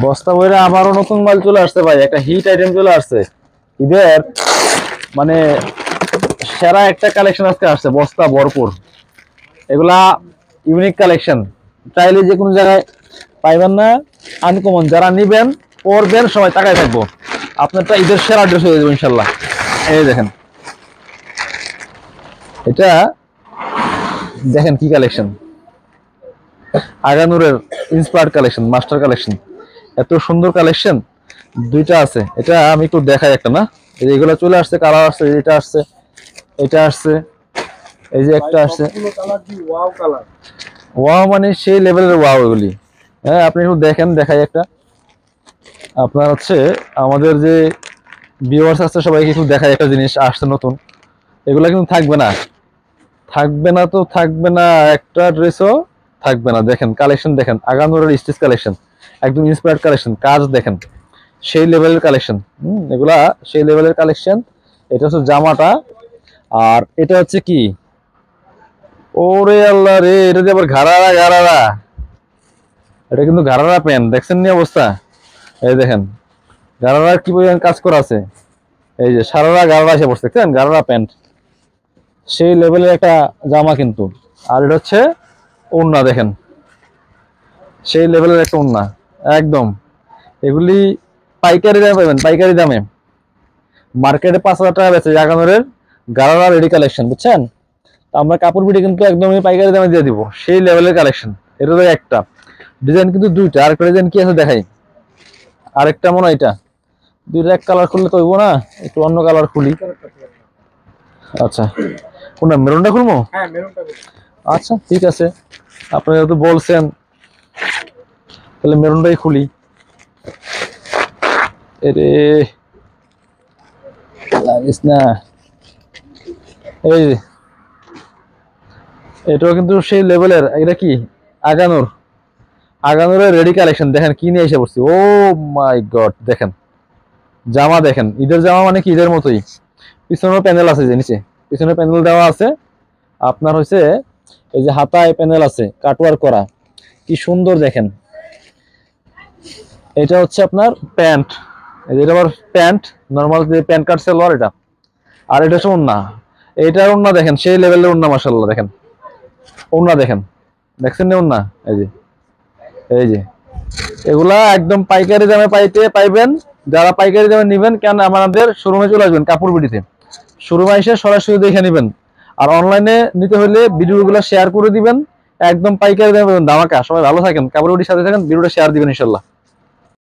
বস্তা বইরা আবারও নতুন মাল চলে আসছে ভাই, একটা হিট আইটেম চলে আসছে ঈদের, মানে সেরা একটা কালেকশন আজকে আসছে, বস্তা ভরপুর। এগুলা ইউনিক কালেকশন, চাইলে যে কোনো জায়গায় পাইবেন না, আনকমন। যারা নিবেন পরবেন সবাই তাকায় থাকবো, আপনারটা ঈদের সেরা ড্রেস হয়ে যাবে ইনশাল্লাহ। এই দেখেন, এটা দেখেন কি কালেকশন, আগানুরের ইন্সপায়ার্ড কালেকশন, মাস্টার কালেকশন, এত সুন্দর কালেকশন। দুইটা আছে, এটা আমি একটু দেখাই একটা না, এই যে এগুলো চলে আসছে, কালার আসছে, এটা আসছে, এটা আসছে, এই যে একটা আসছে, ওয়াও মানে সেই লেভেলের ওয়াও এগুলি। হ্যাঁ আপনি একটু দেখেন, দেখাই একটা আপনার হচ্ছে আমাদের যে ভিউয়ার্স আছে সবাইকে একটু দেখাই একটা জিনিস আসছে নতুন, এগুলা কিন্তু থাকবে না, থাকবে না তো থাকবে না, একটা ড্রেসও থাকবে না। দেখেন কালেকশন দেখেন, আগানুরের স্টিচ কালেকশন, একদম ইন্সপায়ার্ড কালেকশন, কাজ দেখেন সেই লেভেলের কালেকশন। এগুলা সেই লেভেলের কালেকশন। এটা হচ্ছে জামাটা, আর এটা হচ্ছে কি, ওরে আল্লাহ রে, এটা যে আবার ঘাড়ারা ঘাড়ারা, এটা কিন্তু ঘাড়ারা প্যান্ট, দেখছেন নি অবস্থা? এই দেখেন গারারার কি পরিমাণ কাজ করা আছে, এই যে সারারা গারারা এসে পড়ছে, দেখছেন গারারা প্যান্ট, সেই লেভেলের একটা জামা কিন্তু। আর এটা হচ্ছে ওড়না, দেখেন সেই লেভেলের একটা ওড়না একদম। এগুলি পাইকারি দামে পাবেন, পাইকারি দামে। মার্কেটে 5,000 টাকা বেচে আগানোরের গারারা রেডি কালেকশন, বুঝছেন? আমরা কাপড় বিটে কিন্তু একদমই পাইকারি দামে দিয়ে দিব, সেই লেভেলের কালেকশন। এটা তো একটা ডিজাইন, কিন্তু দুইটা, আরেকটা ডিজাইন কি আছে দেখাই, আরেকটা মনে হয় এটা, দুইটা এক কালার খুললে তো হইব না, একটু অন্য কালার খুলি। আচ্ছা কোনটা, মেরুনটা খুলবো? আচ্ছা ঠিক আছে, আপনারা যেহেতু বলছেন তাহলে মেরুনটাই খুলি। এরে লাগিস না, এই এটাও কিন্তু সেই লেভেলের। এটা কি আগানোর, আগানোরের রেডি কালেকশন, দেখেন কি নিয়ে এসে পড়ছি। ও মাই গড, দেখেন জামা, দেখেন ঈদের জামা মানে কি ঈদের মতোই। পিছনেও প্যানেল আছে, যে নিচে পিছনে প্যানেল দেওয়া আছে আপনার, হয়েছে এই যে হাতায় প্যানেল আছে কাটওয়ার করা, কি সুন্দর দেখেন। এটা হচ্ছে আপনার প্যান্ট, এটা আবার প্যান্ট নর্মাল যে প্যান্ট কাট সালোয়ার এটা। আর এটা হচ্ছে ওড়না, এইটার ওড়না দেখেন সেই লেভেলের ওড়না, মাশাআল্লাহ। দেখেন ওড়না দেখেন, দেখছেন না ওড়না, এই যে এই যে এগুলা একদম পাইকারি দামে পাইবেন। যারা পাইকারি দামে নিবেন, কেন আমাদের শোরুমে চলে আসবেন, কাপড় বিডিতে শোরুমে এসে সরাসরি দেখে নেবেন। আর অনলাইনে নিতে হলে ভিডিওগুলো শেয়ার করে দিবেন, একদম পাইকারি দামে ধামাকা। সবাই ভালো থাকেন, কাপড় বিডির সাথে থাকেন, ভিডিওটা শেয়ার দিবেন ইনশাল্লাহ।